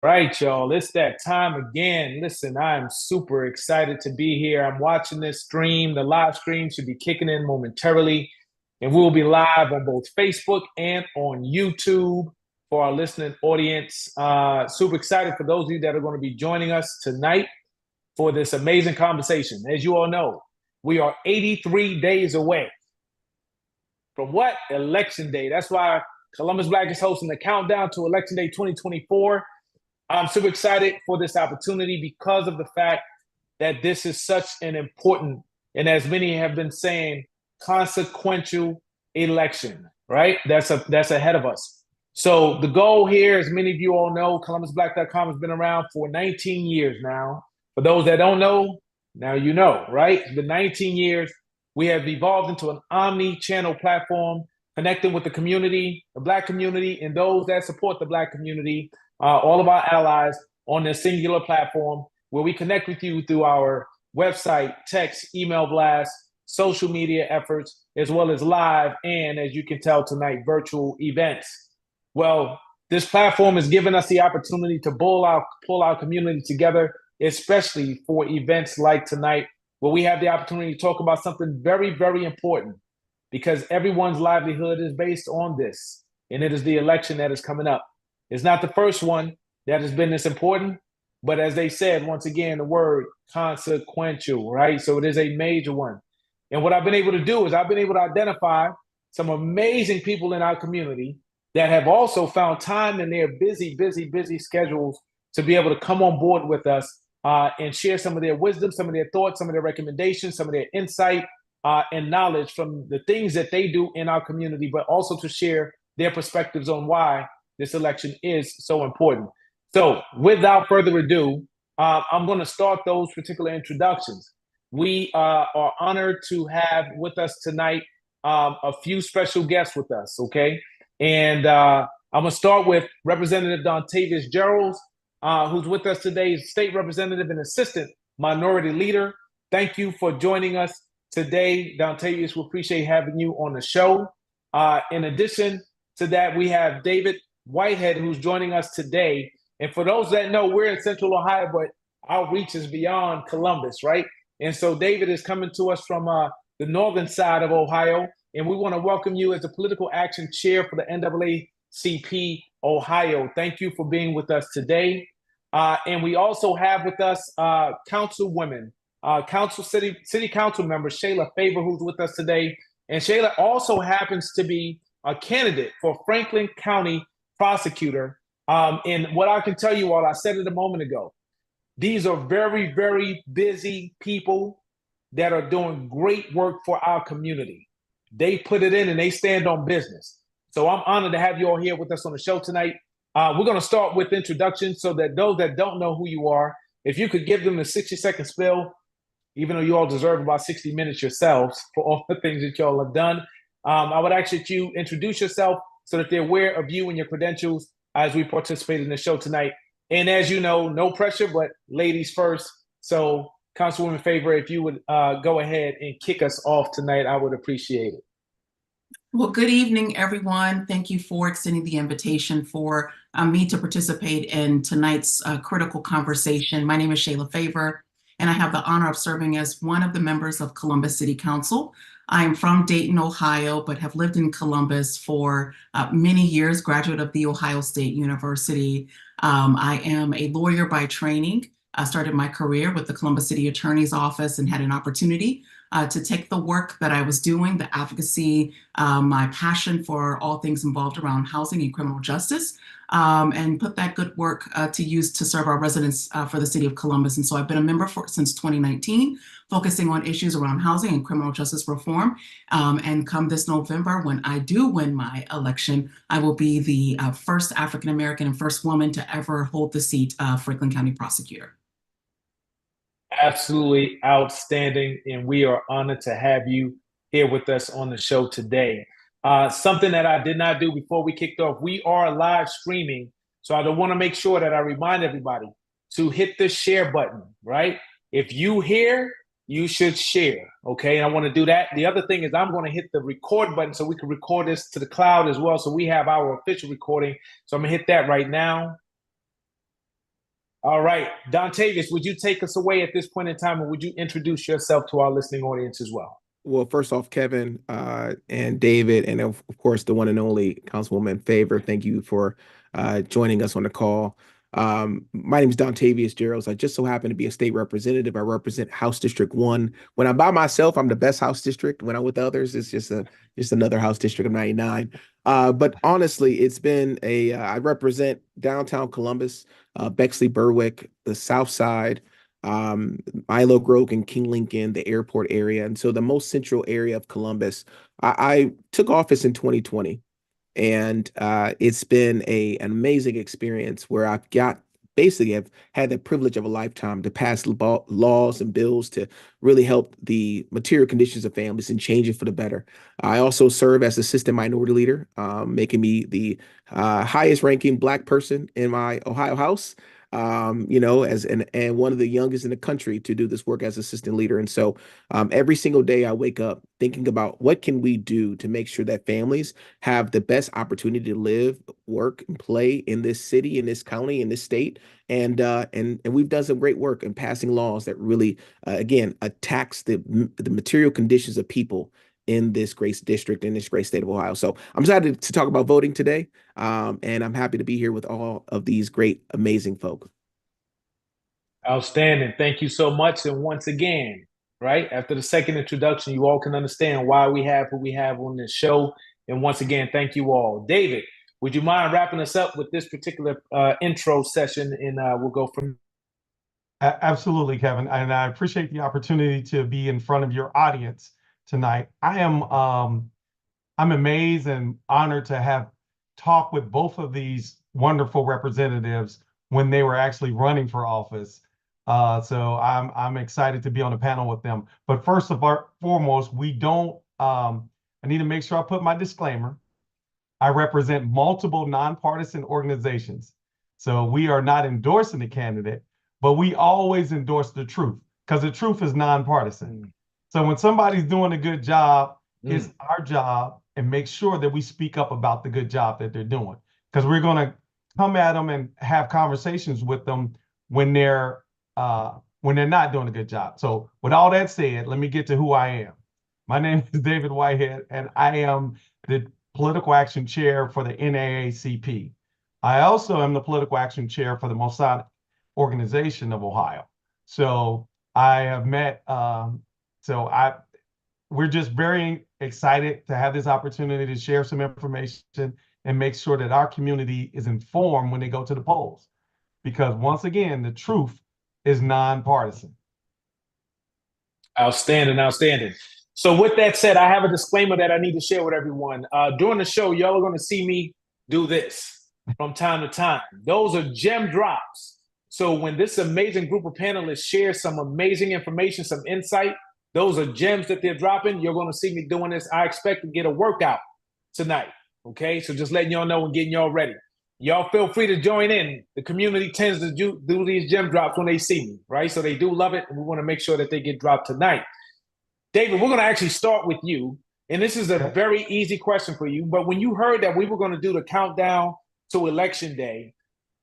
Right, y'all. It's that time again. Listen, I'm super excited to be here. I'm watching this stream. The live stream should be kicking in momentarily, and we'll be live on both Facebook and on YouTube for our listening audience. Super excited for those of you that are going to be joining us tonight for this amazing conversation. As you all know, we are 83 days away from what? Election Day. That's why Columbus Black is hosting the countdown to Election Day 2024. I'm super excited for this opportunity because of the fact that this is such an important, and as many have been saying, consequential election, right? That's ahead of us. So the goal here, as many of you all know, ColumbusBlack.com has been around for 19 years now. For those that don't know, now you know, right? It's been 19 years. We have evolved into an omni-channel platform, connecting with the community, the Black community, and those that support the Black community, all of our allies on this singular platform where we connect with you through our website, text, email blast, social media efforts, as well as live and, as you can tell tonight, virtual events. Well, this platform has given us the opportunity to pull our community together, especially for events like tonight, where we have the opportunity to talk about something very, very important, because everyone's livelihood is based on this, and it is the election that is coming up. It's not the first one that has been this important, but as they said, once again, the word consequential, right? So it is a major one. And what I've been able to do is I've been able to identify some amazing people in our community that have also found time in their busy, busy, busy schedules to be able to come on board with us and share some of their wisdom, some of their thoughts, some of their recommendations, some of their insight and knowledge from the things that they do in our community, but also to share their perspectives on why this election is so important. So without further ado, I'm going to start those particular introductions. We are honored to have with us tonight a few special guests with us, okay? And I'm going to start with Representative Dontavius Jarrells, who's with us today, State Representative and Assistant Minority Leader. Thank you for joining us today, Dontavius. We appreciate having you on the show. In addition to that, we have David Whitehead, who's joining us today. And for those that know, we're in Central Ohio, but our reach is beyond Columbus, right? And so David is coming to us from the northern side of Ohio, and we want to welcome you as the Political Action Chair for the NAACP Ohio. Thank you for being with us today. And we also have with us Councilwomen, City Council member Shayla Favor, who's with us today. And Shayla also happens to be a candidate for Franklin County prosecutor. And what I can tell you all, I said it a moment ago, these are very, very busy people that are doing great work for our community. They put it in and they stand on business. So I'm honored to have you all here with us on the show tonight. We're going to start with introductions so that those that don't know who you are, if you could give them a 60-second spill, even though you all deserve about 60 minutes yourselves for all the things that y'all have done. I would ask that you introduce yourself so that they're aware of you and your credentials as we participate in the show tonight. And as you know, no pressure, but ladies first. So Councilwoman Favor, if you would go ahead and kick us off tonight, I would appreciate it. Well, good evening, everyone. Thank you for extending the invitation for me to participate in tonight's critical conversation. My name is Shayla Favor, and I have the honor of serving as one of the members of Columbus City Council. I am from Dayton, Ohio, but have lived in Columbus for many years, graduate of The Ohio State University. I am a lawyer by training. I started my career with the Columbus City Attorney's Office and had an opportunity to take the work that I was doing, the advocacy, my passion for all things involved around housing and criminal justice, and put that good work to use to serve our residents for the city of Columbus. And so I've been a member since 2019, focusing on issues around housing and criminal justice reform. And come this November, when I do win my election, I will be the first African-American and first woman to ever hold the seat of Franklin County prosecutor. Absolutely outstanding. And we are honored to have you here with us on the show today. Something that I did not do before we kicked off, we are live streaming. So I want to make sure that I remind everybody to hit the share button, right? If you hear, you should share, okay? And I want to do that. The other thing is I'm going to hit the record button so we can record this to the cloud as well. So we have our official recording. So I'm going to hit that right now. All right. Dontavius, would you take us away at this point in time, and would you introduce yourself to our listening audience as well? Well, first off, Kevin and David, and of course, the one and only Councilwoman Favor, thank you for joining us on the call. My name is Dontavius Jarrells. I just so happen to be a state representative. I represent House District 1. When I'm by myself, I'm the best House District. When I'm with others, it's just another House District of 99. But honestly, it's been I represent downtown Columbus, Bexley, Berwick, the South Side, Milo Grove and King Lincoln, the airport area. And so the most central area of Columbus. I took office in 2020, and it's been an amazing experience where I've had the privilege of a lifetime to pass laws and bills to really help the material conditions of families and change it for the better. I also serve as assistant minority leader, making me the highest ranking Black person in my Ohio House. And one of the youngest in the country to do this work as assistant leader. And so every single day I wake up thinking about what can we do to make sure that families have the best opportunity to live, work, and play in this city, in this county, in this state. And we've done some great work in passing laws that really, again, attacks the material conditions of people in this great district, in this great state of Ohio. So I'm excited to talk about voting today. And I'm happy to be here with all of these great, amazing folk. Outstanding. Thank you so much. And once again, right after the second introduction, you all can understand why we have who we have on this show. And once again, thank you all. David, would you mind wrapping us up with this particular intro session? And we'll go from. Absolutely, Kevin. And I appreciate the opportunity to be in front of your audience tonight. I'm amazed and honored to have talked with both of these wonderful representatives when they were actually running for office. So I'm excited to be on the panel with them. But first of all, foremost, I need to make sure I put my disclaimer. I represent multiple nonpartisan organizations. So we are not endorsing the candidate, but we always endorse the truth because the truth is nonpartisan. So when somebody's doing a good job, it's our job and make sure that we speak up about the good job that they're doing, because we're going to come at them and have conversations with them when they're not doing a good job. So with all that said, let me get to who I am. My name is David Whitehead, and I am the Political Action Chair for the NAACP. I also am the Political Action Chair for the Masonic Organization of Ohio. So I have met, we're just very excited to have this opportunity to share some information and make sure that our community is informed when they go to the polls. Because once again, the truth is nonpartisan. Outstanding, outstanding. So with that said, I have a disclaimer that I need to share with everyone. During the show, y'all are going to see me do this from time to time. Those are gem drops. So when this amazing group of panelists share some amazing information, some insight, those are gems that they're dropping. You're going to see me doing this. I expect to get a workout tonight. Okay, so just letting y'all know and getting y'all ready. Y'all feel free to join in. The community tends to do these gem drops when they see me, right? So they do love it, and we want to make sure that they get dropped tonight. David, we're going to actually start with you, and this is a very easy question for you. But when you heard that we were going to do the countdown to Election Day,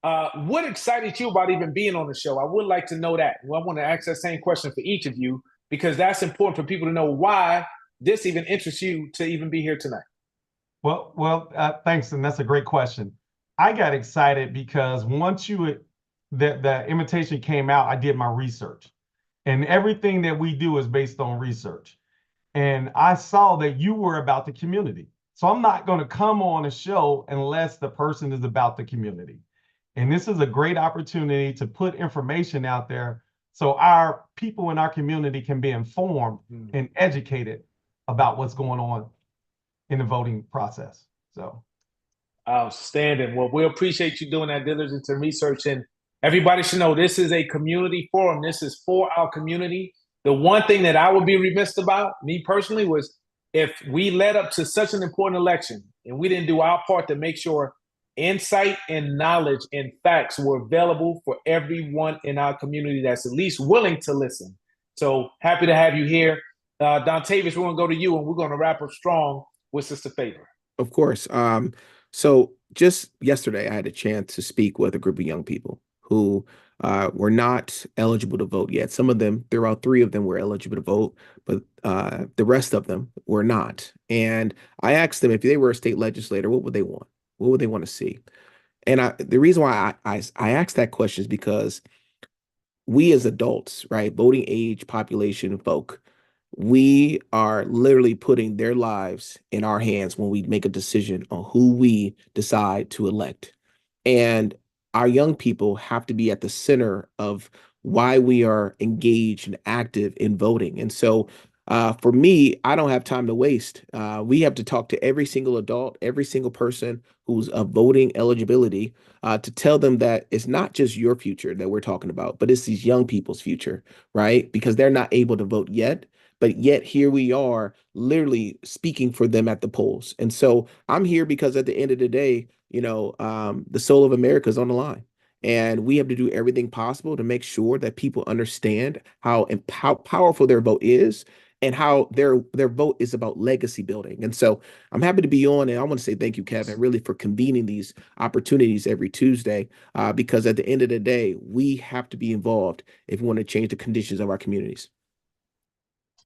what excited you about even being on the show? I would like to know that. Well, I want to ask that same question for each of you, because that's important for people to know why this even interests you to even be here tonight. Well, thanks, and that's a great question. I got excited because once the invitation came out, I did my research, and everything that we do is based on research. And I saw that you were about the community. So I'm not going to come on a show unless the person is about the community. And this is a great opportunity to put information out there so our people in our community can be informed and educated about what's going on in the voting process. So outstanding. Well, we appreciate you doing that diligence and research. And everybody should know this is a community forum. This is for our community. The one thing that I would be remiss about, me personally, was if we led up to such an important election and we didn't do our part to make sure insight and knowledge and facts were available for everyone in our community that's at least willing to listen. So happy to have you here. Dontavius, we're going to go to you, and we're going to wrap up strong with Sister Favor. Of course. So just yesterday, I had a chance to speak with a group of young people who were not eligible to vote yet. Some of them, there are 3 of them were eligible to vote, but the rest of them were not. And I asked them if they were a state legislator, what would they want? What would they want to see? And the reason why I asked that question is because we as adults, right, voting age population folk, we are literally putting their lives in our hands when we make a decision on who we decide to elect. And our young people have to be at the center of why we are engaged and active in voting. And so for me, I don't have time to waste. We have to talk to every single adult, every single person who's of voting eligibility to tell them that it's not just your future that we're talking about, but it's these young people's future, right? Because they're not able to vote yet. But yet here we are literally speaking for them at the polls. And so I'm here because at the end of the day, the soul of America is on the line. And we have to do everything possible to make sure that people understand how powerful their vote is and how their vote is about legacy building. And so I'm happy to be on, and I want to say thank you, Kevin, really for convening these opportunities every Tuesday, because at the end of the day, we have to be involved if we want to change the conditions of our communities.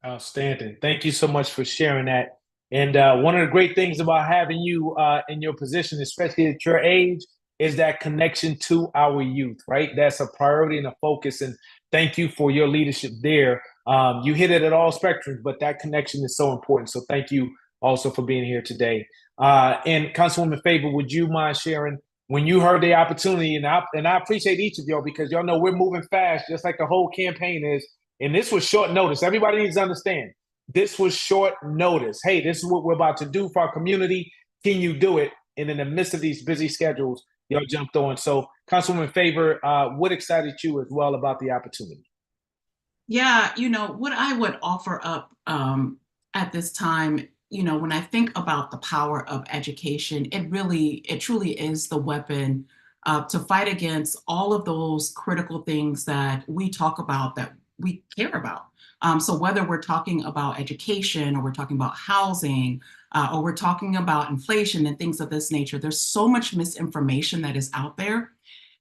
Outstanding. Thank you so much for sharing that. And one of the great things about having you in your position, especially at your age, is that connection to our youth, right? That's a priority and a focus. And thank you for your leadership there. You hit it at all spectrums, but that connection is so important. So thank you also for being here today. And Councilwoman Favor, would you mind sharing when you heard the opportunity? And I appreciate each of y'all because y'all know we're moving fast, just like the whole campaign is. And this was short notice. Everybody needs to understand this was short notice. Hey, this is what we're about to do for our community. Can you do it? And in the midst of these busy schedules, y'all jumped on. So, Councilwoman Favor, what excited you as well about the opportunity? Yeah, what I would offer up at this time, when I think about the power of education, it truly is the weapon to fight against all of those critical things that we talk about that we care about. So whether we're talking about education or we're talking about housing or we're talking about inflation and things of this nature, there's so much misinformation that is out there.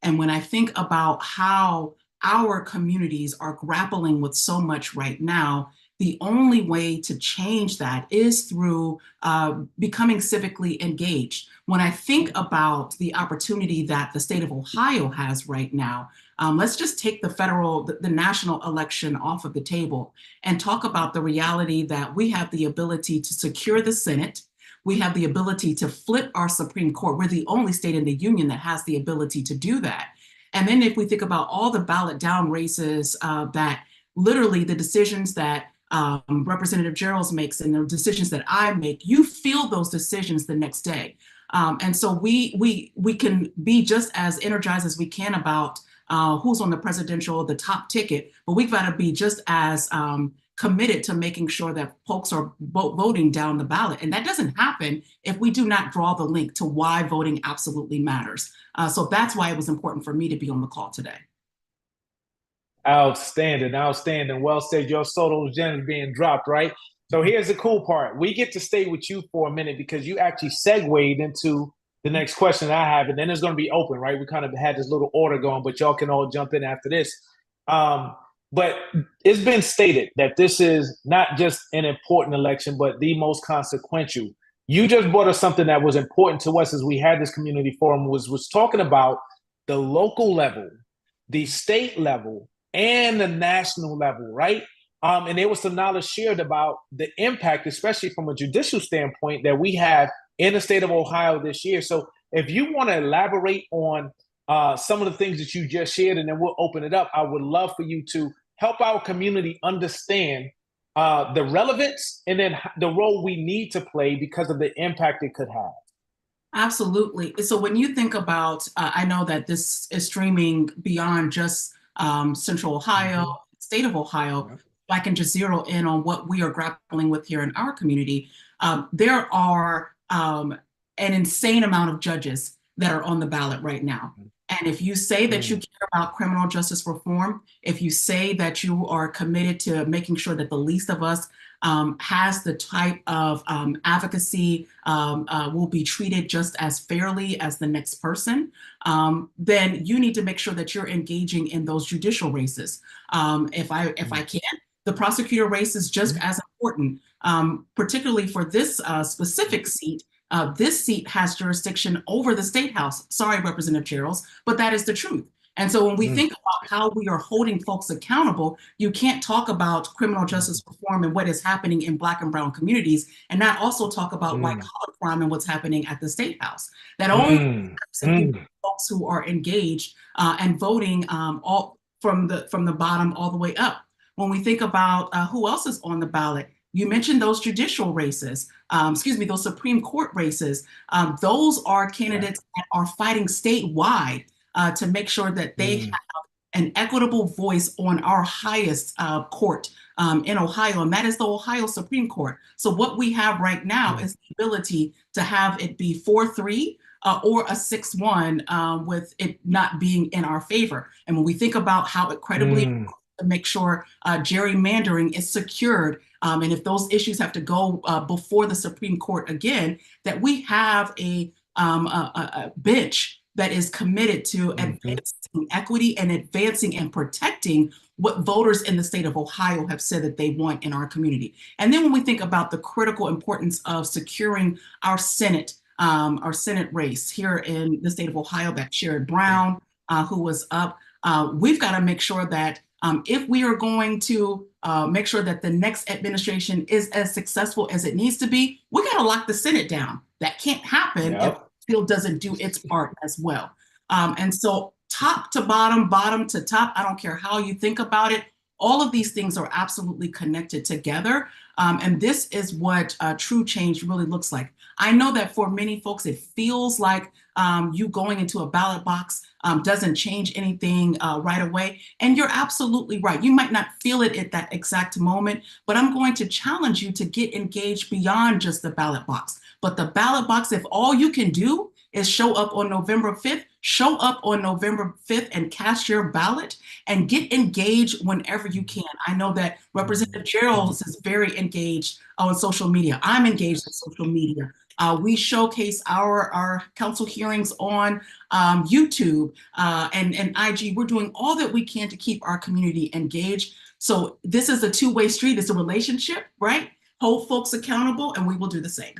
And when I think about how our communities are grappling with so much right now, the only way to change that is through becoming civically engaged. When I think about the opportunity that the state of Ohio has right now, let's just take the national election off of the table and talk about the reality that we have the ability to secure the Senate. We have the ability to flip our Supreme Court. We're the only state in the union that has the ability to do that. And then if we think about all the ballot down races that literally the decisions that Representative Jarrells makes and the decisions that I make, you feel those decisions the next day. And so we can be just as energized as we can about who's on the top ticket, but we've got to be just as committed to making sure that folks are voting down the ballot. And that doesn't happen if we do not draw the link to why voting absolutely matters. So that's why it was important for me to be on the call today. Outstanding, outstanding. Well said. Your soul, those gems being dropped, right? So here's the cool part. We get to stay with you for a minute because you actually segued into the next question I have, and then it's going to be open, right? We kind of had this little order going, but y'all can all jump in after this. But it's been stated that this is not just an important election, but the most consequential. You just brought us something that was important to us as we had this community forum, was talking about the local level, the state level, and the national level, right? And there was some knowledge shared about the impact, especially from a judicial standpoint, that we have in the state of Ohio this year. So if you want to elaborate on some of the things that you just shared, and then we'll open it up, I would love for you to help our community understand the relevance and then the role we need to play because of the impact it could have. Absolutely. So when you think about, I know that this is streaming beyond just Central Ohio, state of Ohio. If I can just zero in on what we are grappling with here in our community, there are an insane amount of judges that are on the ballot right now. And if you say that you care about criminal justice reform, if you say that you are committed to making sure that the least of us has the type of advocacy, will be treated just as fairly as the next person, then you need to make sure that you're engaging in those judicial races. If I can, the prosecutor race is just as important, particularly for this specific seat. This seat has jurisdiction over the State House. Sorry, Representative Jarrells, but that is the truth. And so when we think about how we are holding folks accountable, you can't talk about criminal justice reform and what is happening in Black and Brown communities and not also talk about white collar crime and what's happening at the State House. That only folks who are engaged and voting all from the bottom all the way up. When we think about who else is on the ballot, you mentioned those judicial races, those Supreme Court races. Those are candidates that are fighting statewide to make sure that they have an equitable voice on our highest court in Ohio, and that is the Ohio Supreme Court. So what we have right now is the ability to have it be 4-3 or a 6-1 with it not being in our favor. And when we think about how incredibly to make sure gerrymandering is secured, and if those issues have to go before the Supreme Court again, that we have a bench that is committed to advancing equity and advancing and protecting what voters in the state of Ohio have said that they want in our community. And then when we think about the critical importance of securing our Senate race here in the state of Ohio, that Sherrod Brown, who was up, we've got to make sure that if we are going to make sure that the next administration is as successful as it needs to be, we got to lock the Senate down. That can't happen if field doesn't do its part as well. And so top to bottom, bottom to top, I don't care how you think about it, all of these things are absolutely connected together. And this is what true change really looks like. I know that for many folks, it feels like you going into a ballot box doesn't change anything right away. And you're absolutely right. You might not feel it at that exact moment, but I'm going to challenge you to get engaged beyond just the ballot box. But the ballot box, if all you can do is show up on November 5th, show up on November 5th and cast your ballot and get engaged whenever you can. I know that Representative Jarrells is very engaged on social media. I'm engaged in social media. We showcase our council hearings on YouTube and IG. We're doing all that we can to keep our community engaged. So this is a two-way street. It's a relationship, right? Hold folks accountable, and we will do the same.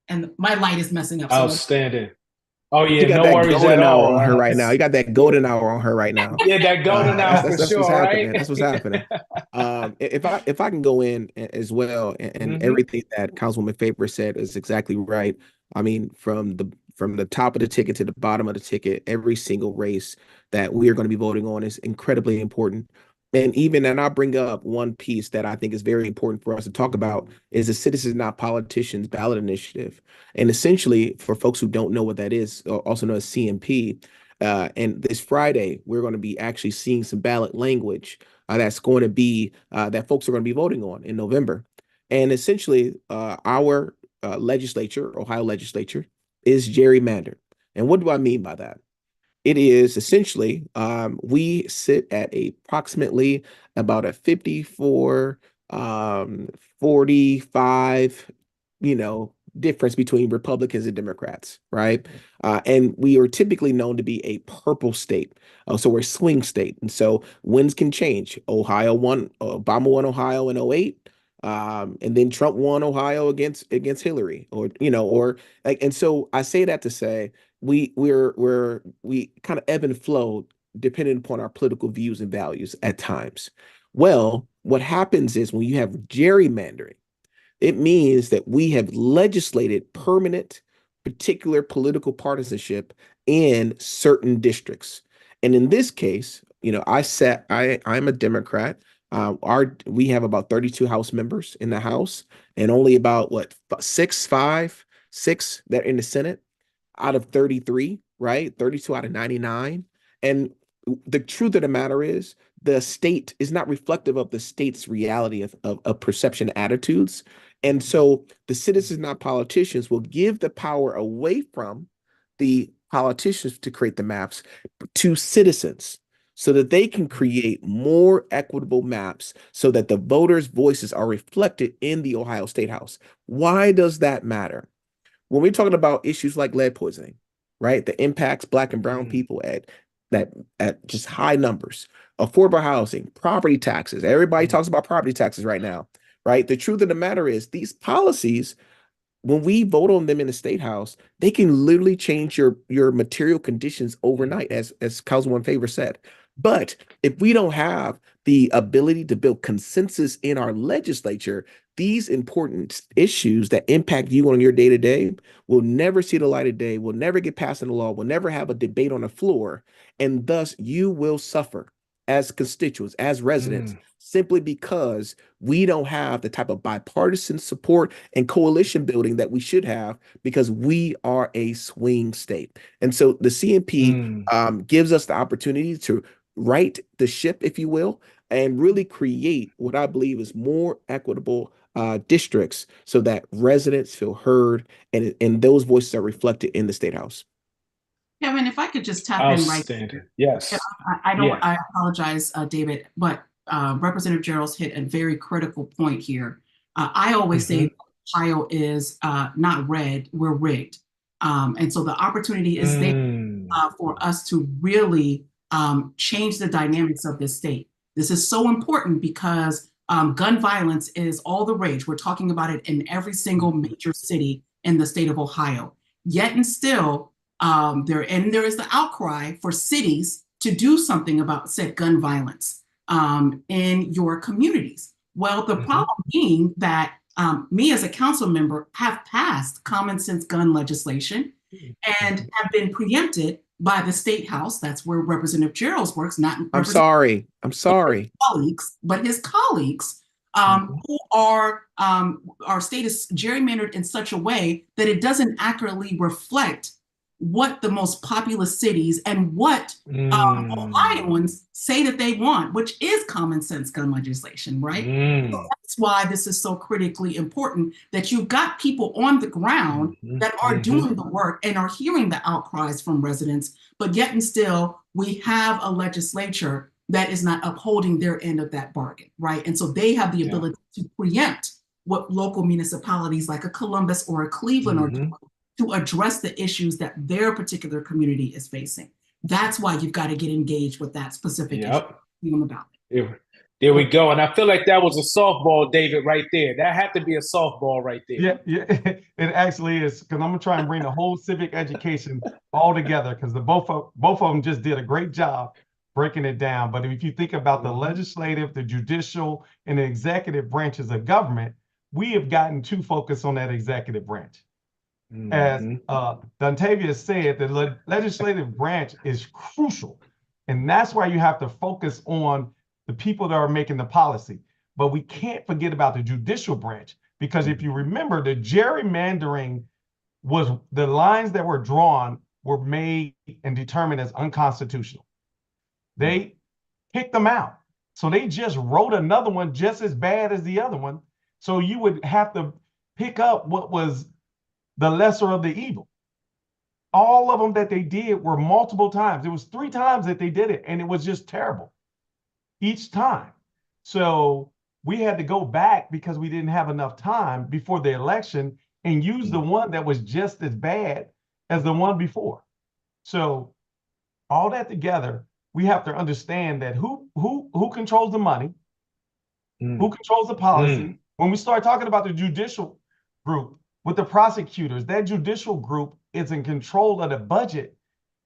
And my light is messing up. Outstanding. Oh yeah, you got no that worries golden at hour all. on her right now. You got that golden hour on her right now. Yeah, that golden hour for that's sure, what's happening. right? That's what's happening. If I can go in as well, and everything that Councilwoman Favor said is exactly right. I mean, from the top of the ticket to the bottom of the ticket, every single race that we are going to be voting on is incredibly important. And I'll bring up one piece that I think is very important for us to talk about is the Citizens Not Politicians ballot initiative. And essentially, for folks who don't know what that is, also known as CNP, and this Friday, we're going to be actually seeing some ballot language that's going to be that folks are going to be voting on in November. And essentially, our legislature, Ohio legislature, is gerrymandered. And what do I mean by that? It is essentially, we sit at approximately about a 54, 45, difference between Republicans and Democrats, right? And we are typically known to be a purple state. So we're a swing state. And so winds can change. Obama won Ohio in 2008. And then Trump won Ohio against Hillary, and so I say that to say we kind of ebb and flow depending upon our political views and values at times. Well, what happens is when you have gerrymandering, it means that we have legislated permanent, particular political partisanship in certain districts. And in this case, I'm a Democrat. We have about 32 House members in the House, and only about six that are in the Senate out of 33, right? 32 out of 99. And the truth of the matter is, the state is not reflective of the state's reality of perception attitudes. And so the Citizens Not Politicians will give the power away from the politicians to create the maps, to citizens, so that they can create more equitable maps so that the voters' voices are reflected in the Ohio State House. Why does that matter? When we're talking about issues like lead poisoning, right? That impacts Black and brown people at just high numbers, affordable housing, property taxes. Everybody talks about property taxes right now, right? The truth of the matter is these policies, when we vote on them in the state house, they can literally change your material conditions overnight, as Councilwoman Favor said. But if we don't have the ability to build consensus in our legislature, these important issues that impact you on your day to day will never see the light of day, will never get passed in the law, will never have a debate on the floor, and thus you will suffer as constituents, as residents, simply because we don't have the type of bipartisan support and coalition building that we should have, because we are a swing state. And so the CMP gives us the opportunity to right the ship, if you will, and really create what I believe is more equitable districts so that residents feel heard and those voices are reflected in the state house. Kevin, if I could just tap in right. Outstanding. Yes. I apologize, David, but Representative Jarrells hit a very critical point here. I always say Ohio is not red, we're rigged. And so the opportunity is there for us to really change the dynamics of this state. This is so important because gun violence is all the rage. We're talking about it in every single major city in the state of Ohio. Yet and still, there is the outcry for cities to do something about said gun violence in your communities. Well, the problem being that me as a council member have passed common sense gun legislation and have been preempted by the state house. That's where Representative Jarrells works, not I'm sorry. colleagues, but his colleagues who are our state is gerrymandered in such a way that it doesn't accurately reflect what the most populous cities and what Ohioans say that they want, which is common sense gun legislation, right? So that's why this is so critically important, that you've got people on the ground that are doing the work and are hearing the outcries from residents, but yet and still we have a legislature that is not upholding their end of that bargain, right? And so they have the ability to preempt what local municipalities like a Columbus or a Cleveland are doing to address the issues that their particular community is facing. That's why you've got to get engaged with that specific issue about it. There we go. And I feel like that was a softball, David, right there. That had to be a softball right there. Yeah, it actually is, because I'm gonna try and bring the whole civic education all together, because both of them just did a great job breaking it down. But if you think about the legislative, the judicial, and the executive branches of government, we have gotten too focused on that executive branch. As Dontavius said, the legislative branch is crucial. And that's why you have to focus on the people that are making the policy. But we can't forget about the judicial branch, because if you remember, the gerrymandering was, the lines that were drawn were made and determined as unconstitutional. They kicked them out. So they just wrote another one just as bad as the other one. So you would have to pick up what was the lesser of the evil. All of them that they did were multiple times. It was 3 times that they did it, and it was just terrible each time. So we had to go back, because we didn't have enough time before the election, and use the one that was just as bad as the one before. So all that together, we have to understand that who controls the money, who controls the policy. When we start talking about the judicial group with the prosecutors, that judicial group is in control of the budget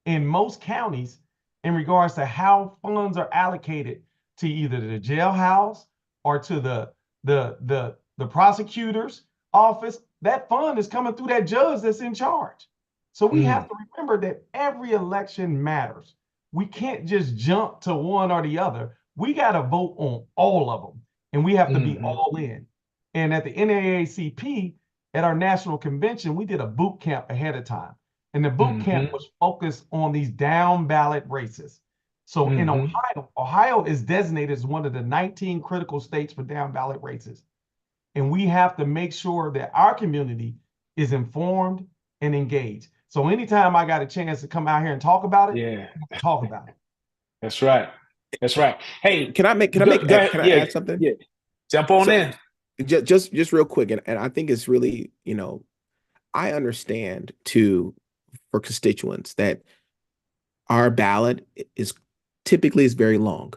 in most counties in regards to how funds are allocated to either the jailhouse or to the prosecutor's office. That fund is coming through that judge that's in charge. So we have to remember that every election matters. We can't just jump to one or the other. We got to vote on all of them, and we have to be all in. And at the NAACP, at our national convention, we did a boot camp ahead of time. And the boot camp was focused on these down ballot races. So in Ohio is designated as one of the 19 critical states for down ballot races. And we have to make sure that our community is informed and engaged. So anytime I got a chance to come out here and talk about it, Yeah, talk about it. that's right. That's right. Hey, Can I go ahead. can I Yeah, add something? yeah. Jump on So in. just real quick, and I think it's really, I understand too for constituents that our ballot is typically is very long.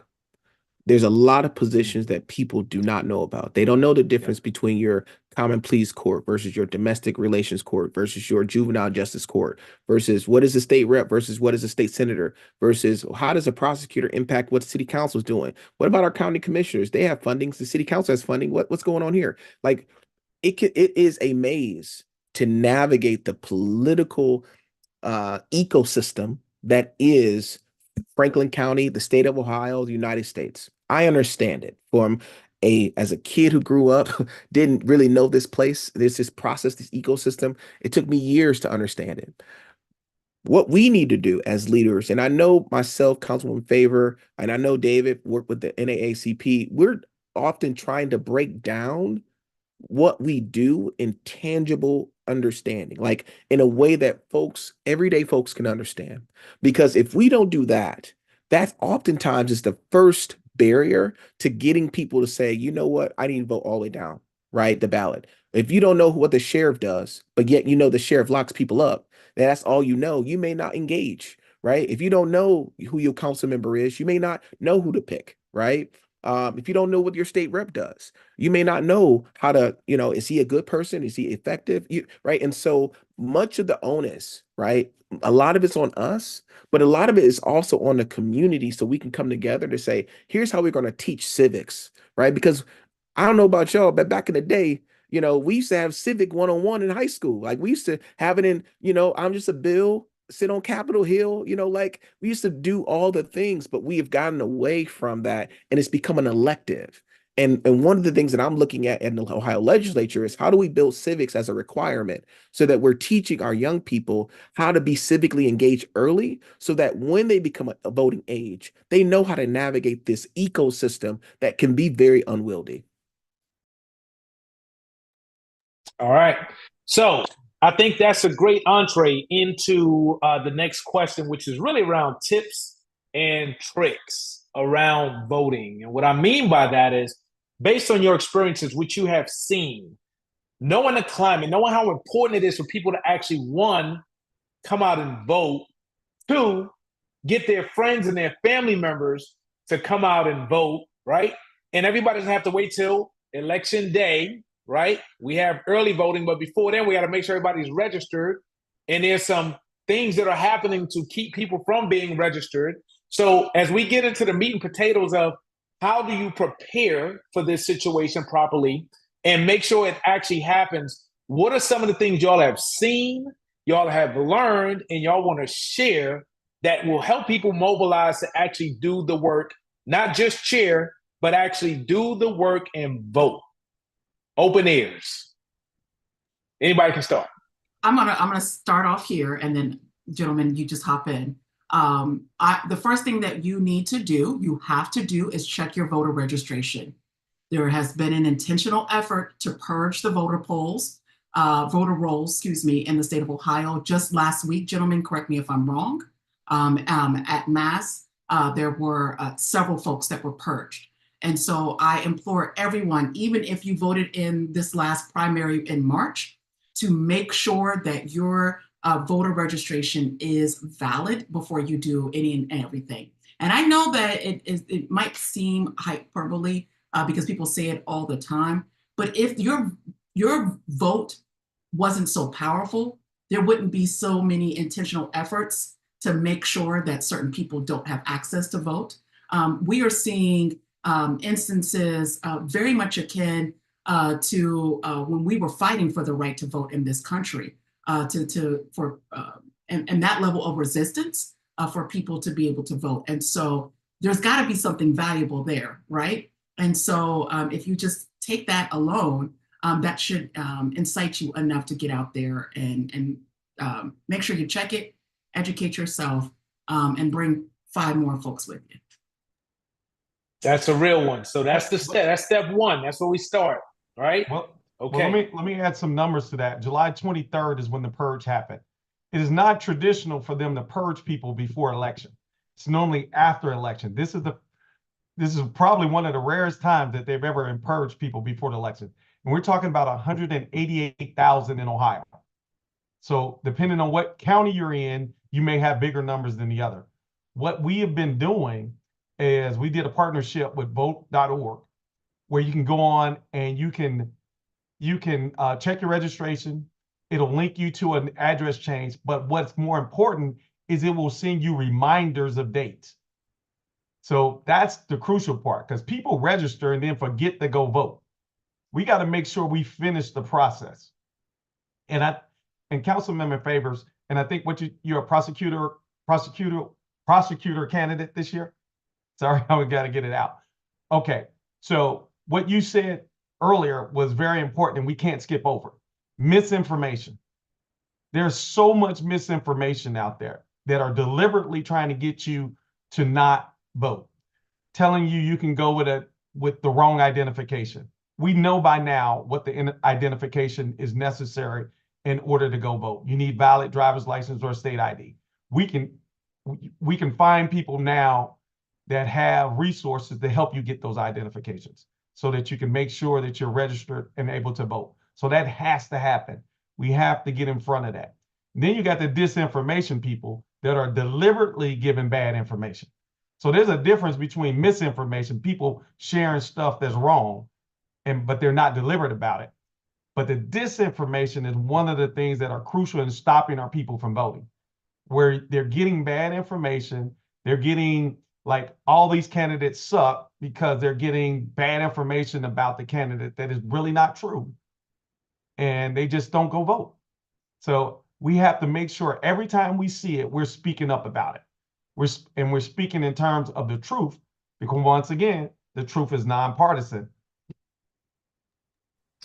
There's a lot of positions that people do not know about. They don't know the difference between your common pleas court versus your domestic relations court versus your juvenile justice court versus what is a state rep versus what is a state senator versus how does a prosecutor impact what the city council is doing? What about our county commissioners? They have fundings. The city council has funding. What's going on here? Like it is a maze to navigate the political ecosystem that is Franklin County, the state of Ohio, the United States. I understand it from as a kid who grew up, didn't really know this place, this process, this ecosystem. It took me years to understand it. What we need to do as leaders, and I know myself, Councilwoman Favor, and I know David worked with the NAACP, we're often trying to break down what we do in tangible understanding, like in a way that everyday folks can understand. Because if we don't do that, that oftentimes is the first barrier to getting people to say, you know what, I need to vote all the way down, right? The ballot. If you don't know what the sheriff does, but yet you know the sheriff locks people up, that's all you may not engage, right? If you don't know who your council member is, you may not know who to pick, right? If you don't know what your state rep does, you may not know how to, is he a good person? Is he effective? Right. And so much of the onus, right? A lot of it's on us, but a lot of it is also on the community. So we can come together to say, here's how we're going to teach civics, right? Because I don't know about y'all, but back in the day, we used to have civic 101 in high school. Like we used to have it in, I'm just a bill, sit on Capitol Hill, like we used to do all the things, but we have gotten away from that and it's become an elective. And one of the things that I'm looking at in the Ohio legislature is how do we build civics as a requirement so that we're teaching our young people how to be civically engaged early so that when they become a voting age, they know how to navigate this ecosystem that can be very unwieldy. All right. So I think that's a great entree into the next question, which is really around tips and tricks around voting. And what I mean by that is based on your experiences, which you have seen, knowing the climate, knowing how important it is for people to actually, one, come out and vote, two, get their friends and their family members to come out and vote, right? And everybody doesn't have to wait till election day, right? We have early voting, but before then, we got to make sure everybody's registered. And there's some things that are happening to keep people from being registered. So as we get into the meat and potatoes of how do you prepare for this situation properly and make sure it actually happens, what are some of the things y'all have seen, y'all have learned, and y'all want to share that will help people mobilize to actually do the work, not just cheer, but actually do the work and vote? Open ears. Anybody can start. I'm gonna start off here, and then, gentlemen, you just hop in. The first thing that you have to do is check your voter registration. There has been an intentional effort to purge the voter rolls, in the state of Ohio. Just last week, gentlemen, correct me if I'm wrong, at Mass, there were several folks that were purged. And so I implore everyone, even if you voted in this last primary in March, to make sure that your voter registration is valid before you do any and everything. And I know that it might seem hyperbole because people say it all the time, but if your vote wasn't so powerful, there wouldn't be so many intentional efforts to make sure that certain people don't have access to vote. We are seeing instances very much akin to when we were fighting for the right to vote in this country, and that level of resistance for people to be able to vote. And so there's got to be something valuable there, right? And so if you just take that alone, that should incite you enough to get out there and make sure you check it, educate yourself, and bring 5 more folks with you. That's a real one. So that's the step. That's step 1. That's where we start. Right? Well, okay. Well, let me add some numbers to that. July 23rd is when the purge happened. it is not traditional for them to purge people before election. It's normally after election. This is probably one of the rarest times that they've ever purged people before the election. And we're talking about 188,000 in Ohio. So depending on what county you're in, you may have bigger numbers than the other. What we have been doing is we did a partnership with vote.org where you can go on and you can check your registration. It'll link you to an address change. But what's more important is it will send you reminders of dates. So that's the crucial part, because people register and then forget to go vote. We got to make sure we finish the process. And Councilmember Favors, and I think you're a prosecutor candidate this year. Sorry, I got to get it out. Okay, so what you said earlier was very important, and we can't skip over. Misinformation. There's so much misinformation out there that are deliberately trying to get you to not vote, telling you can go with the wrong identification. We know by now what the identification is necessary in order to go vote. You need valid driver's license or state ID. We can find people now that have resources to help you get those identifications so that you can make sure that you're registered and able to vote. So that has to happen. We have to get in front of that. And then you got the disinformation people that are deliberately giving bad information. So there's a difference between misinformation, people sharing stuff that's wrong, but they're not deliberate about it. But the disinformation is one of the things that are crucial in stopping our people from voting, where they're getting bad information. They're getting like all these candidates suck because they're getting bad information about the candidate that is really not true. And they just don't go vote. So we have to make sure every time we see it, we're speaking up about it. We're speaking in terms of the truth, because once again, the truth is nonpartisan.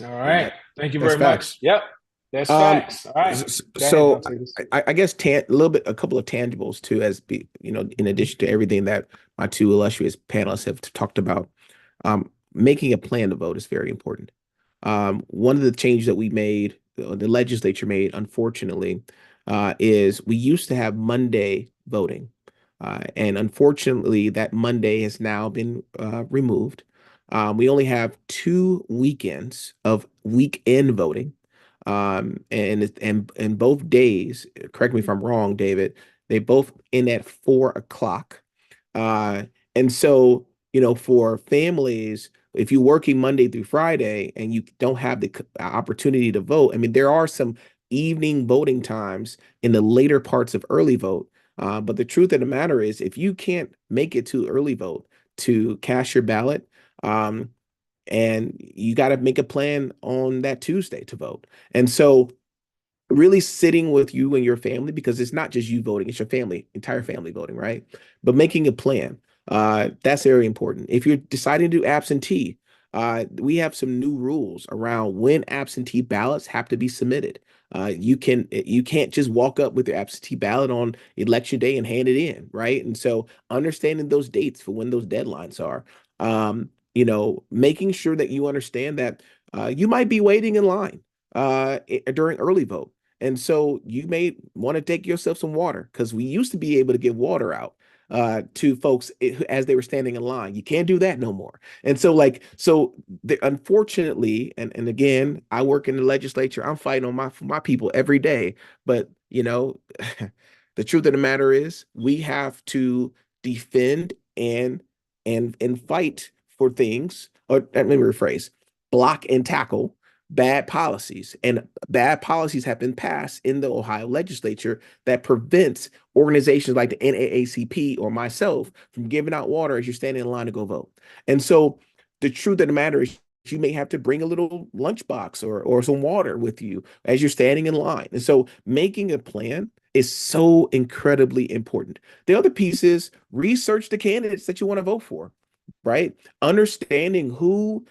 All right. Thank you That's very facts. much. Yep. That's facts. All right. So I guess a couple of tangibles too, in addition to everything that my two illustrious panelists have talked about. Making a plan to vote is very important. One of the changes that we made, the legislature made, unfortunately, is we used to have Monday voting. And unfortunately, that Monday has now been removed. We only have 2 weekends of weekend voting. And both days, correct me if I'm wrong, David, they both end at 4 o'clock. And so, for families, if you're working Monday through Friday and you don't have the opportunity to vote, I mean, there are some evening voting times in the later parts of early vote. But the truth of the matter is, if you can't make it to early vote to cast your ballot, and you got to make a plan on that Tuesday to vote. And so really sitting with you and your family, because it's not just you voting, it's your family, entire family voting, right? But making a plan, that's very important. If you're deciding to do absentee, we have some new rules around when absentee ballots have to be submitted. You can't just walk up with your absentee ballot on election day and hand it in, right? And so understanding those dates for when those deadlines are, making sure that you understand that you might be waiting in line during early vote. And so you may want to take yourself some water, because we used to be able to give water out to folks as they were standing in line. You can't do that no more. And so unfortunately, and again, I work in the legislature, I'm fighting on my people every day. But, the truth of the matter is we have to defend and fight for things, or let me rephrase, block and tackle bad policies. And bad policies have been passed in the Ohio legislature that prevents organizations like the NAACP or myself from giving out water as you're standing in line to go vote. And so the truth of the matter is, you may have to bring a little lunchbox or some water with you as you're standing in line. And so making a plan is so incredibly important. The other piece is research the candidates that you want to vote for, right? Understanding who,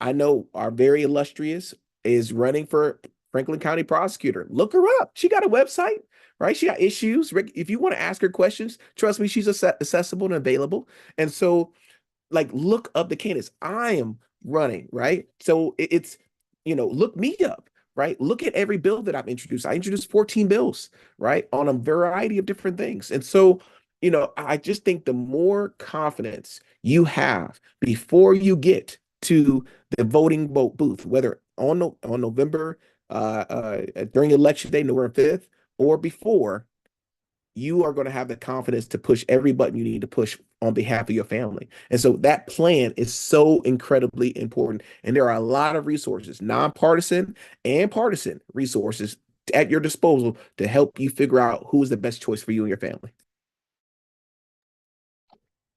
I know our very illustrious is running for Franklin County prosecutor. Look her up. She got a website, right? She got issues. If you want to ask her questions, trust me, she's accessible and available. And so, look up the candidates. I am running, right? So it's, look me up. right? Look at every bill that I've introduced. I introduced 14 bills, right, on a variety of different things. And so, I just think the more confidence you have before you get to the voting booth, whether on November, during election day, November 5th, or before, you are going to have the confidence to push every button you need to push on behalf of your family. And so that plan is so incredibly important. And there are a lot of resources, nonpartisan and partisan resources at your disposal to help you figure out who is the best choice for you and your family.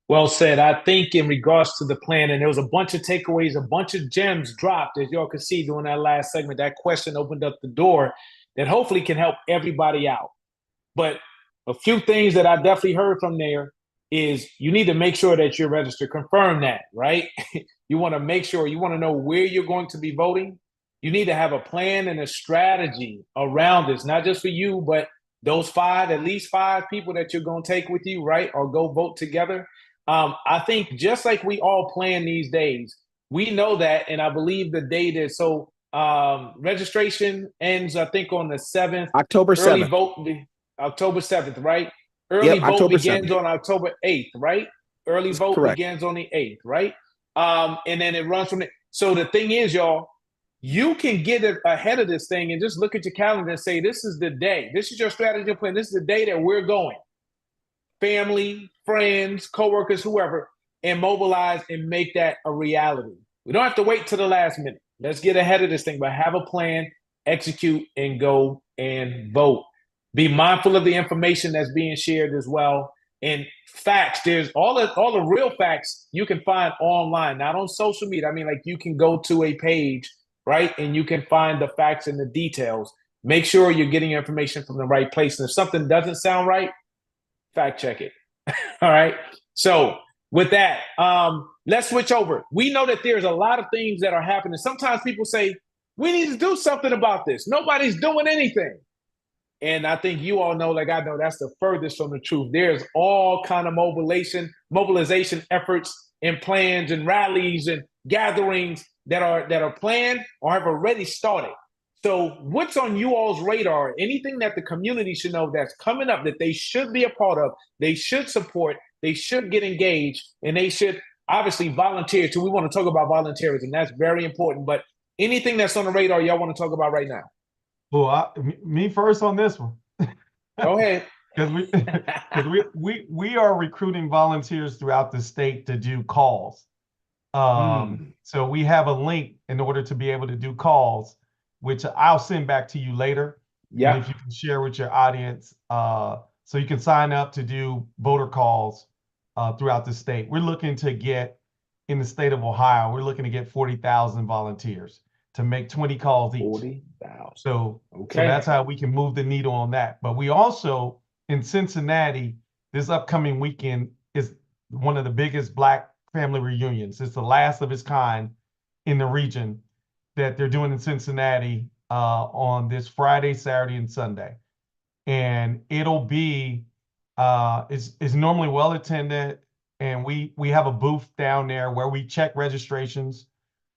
Well said. I think in regards to the plan, and there was a bunch of takeaways, a bunch of gems dropped, as y'all could see during that last segment. That question opened up the door that hopefully can help everybody out. But a few things that I definitely heard from there is you need to make sure that you're registered. Confirm that, right? You want to make sure, you want to know where you're going to be voting. You need to have a plan and a strategy around this, not just for you, but those at least five people that you're going to take with you, right? Or go vote together. I think just like we all plan these days, we know that, and I believe the date is so registration ends, I think, on the 7th. October 7th. Early vote, October 7th, right? Early vote October begins 7th. on October 8th, right? Early That's vote correct. begins on the 8th, right? And then it runs from there. So the thing is, y'all, you can get ahead of this thing and just look at your calendar and say, this is the day. This is your strategy plan. This is the day that we're going. Family, friends, coworkers, whoever, and mobilize and make that a reality. We don't have to wait till the last minute. Let's get ahead of this thing, but have a plan, execute, and go and vote. Be mindful of the information that's being shared as well. And facts, there's all the real facts you can find online, not on social media. I mean, like, you can go to a page, right? And you can find the facts and the details. Make sure you're getting your information from the right place. And if something doesn't sound right, fact check it. All right. So with that, let's switch over. We know that there's a lot of things that are happening. Sometimes people say, we need to do something about this. Nobody's doing anything. And I think you all know, like I know, that's the furthest from the truth. There's all kind of mobilization efforts and plans and rallies and gatherings that are planned or have already started. So what's on you all's radar? Anything that the community should know that's coming up that they should be a part of, they should support, they should get engaged, and they should obviously volunteer too. We want to talk about volunteerism. That's very important. But anything that's on the radar y'all want to talk about right now? Well, me first on this one. Go ahead. Because we are recruiting volunteers throughout the state to do calls. So we have a link in order to be able to do calls, which I'll send back to you later. Yeah. If you can share with your audience, so you can sign up to do voter calls throughout the state. We're looking to get, in the state of Ohio, we're looking to get 40,000 volunteers to make 20 calls each. 40,000. So that's how we can move the needle on that. But we also, in Cincinnati, this upcoming weekend is one of the biggest Black family reunions. It's the last of its kind in the region that they're doing in Cincinnati on this Friday, Saturday, and Sunday. And it'll be, it's normally well attended. And we have a booth down there where we check registrations.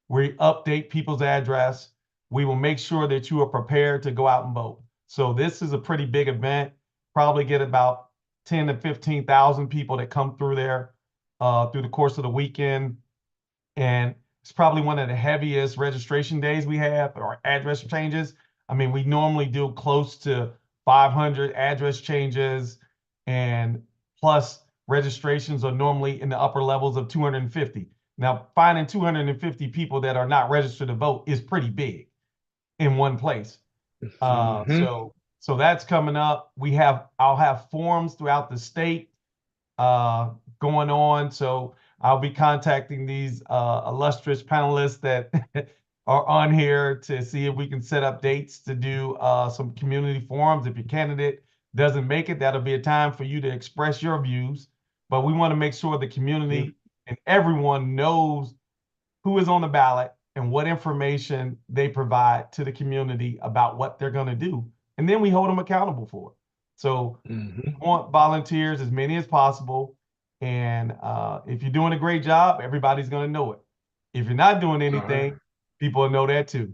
We update people's address. We will make sure that you are prepared to go out and vote. So this is a pretty big event. Probably get about 10 to 15,000 people that come through there through the course of the weekend. And it's probably one of the heaviest registration days we have, or address changes. I mean, we normally do close to 500 address changes, and plus registrations are normally in the upper levels of 250. Now, finding 250 people that are not registered to vote is pretty big in one place. So that's coming up. I'll have forums throughout the state going on. So I'll be contacting these illustrious panelists that are on here to see if we can set up dates to do some community forums. If your candidate doesn't make it, that'll be a time for you to express your views. But we want to make sure the community and everyone knows who is on the ballot and what information they provide to the community about what they're going to do. And then we hold them accountable for it. So we want volunteers, as many as possible. And if you're doing a great job, everybody's going to know it. If you're not doing anything, people will know that too.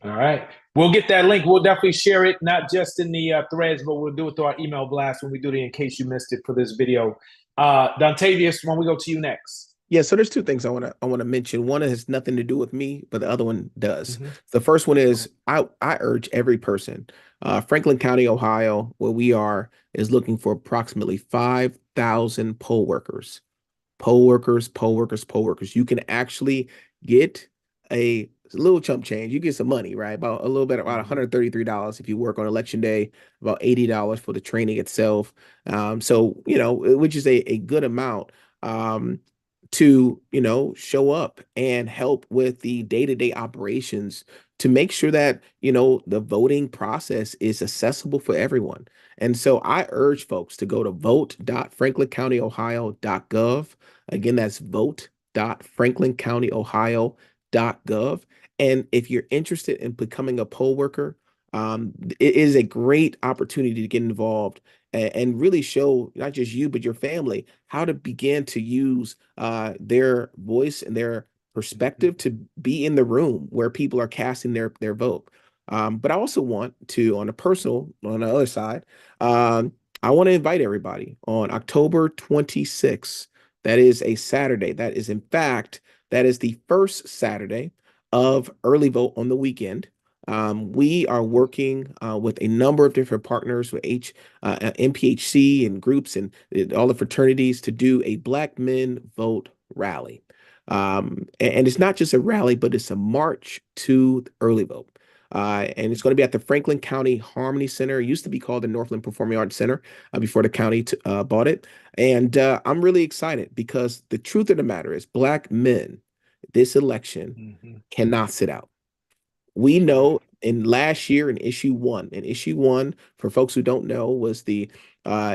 All right. We'll get that link. We'll definitely share it, not just in the threads, but we'll do it through our email blast when we do it in case you missed it for this video. Dontavius, when we go to you next. Yeah, so there's two things I want to mention. One has nothing to do with me, but the other one does. Mm-hmm. The first one is I urge every person, Franklin County, Ohio, where we are, is looking for approximately 5,000 poll workers. Poll workers, poll workers, poll workers. You can actually get a little chump change. You get some money, right? About a little bit, about $133 if you work on election day, about $80 for the training itself. So, which is a good amount. To show up and help with the day-to-day operations to make sure that the voting process is accessible for everyone. And so I urge folks to go to vote.franklincountyohio.gov. Again, that's vote.franklincountyohio.gov. And if you're interested in becoming a poll worker, it is a great opportunity to get involved and really show not just you, but your family how to begin to use their voice and their perspective to be in the room where people are casting their vote. But I also want to, on the other side, I want to invite everybody on October 26th. That is a Saturday. That is, in fact, that is the first Saturday of early vote on the weekend. We are working with a number of different partners with MPHC and groups and all the fraternities to do a Black Men Vote rally. And it's not just a rally, but it's a march to early vote. And it's going to be at the Franklin County Harmony Center. It used to be called the Northland Performing Arts Center before the county bought it. And I'm really excited because the truth of the matter is Black men, this election cannot sit out. We know in last year in issue one, for folks who don't know, was the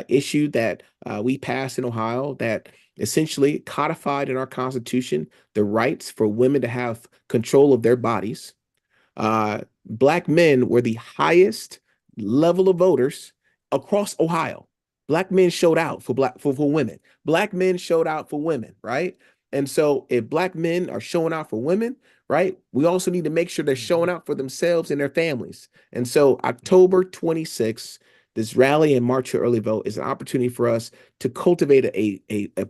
issue that we passed in Ohio that essentially codified in our Constitution the rights for women to have control of their bodies. Black men were the highest level of voters across Ohio. Black men showed out for women. Black men showed out for women, right? And so if Black men are showing out for women, right, we also need to make sure they're showing out for themselves and their families. And so October 26th, this rally and march to early vote is an opportunity for us to cultivate a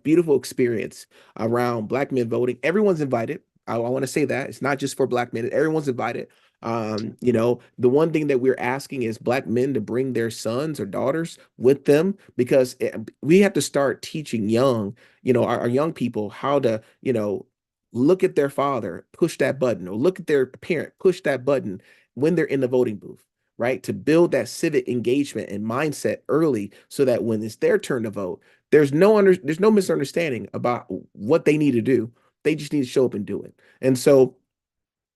beautiful experience around Black men voting. Everyone's invited. I want to say that it's not just for Black men. Everyone's invited. The one thing that we're asking is Black men to bring their sons or daughters with them, because we have to start teaching our young people how to, look at their father, push that button, or look at their parent, push that button when they're in the voting booth, right? To build that civic engagement and mindset early so that when it's their turn to vote, there's no misunderstanding about what they need to do. They just need to show up and do it. And so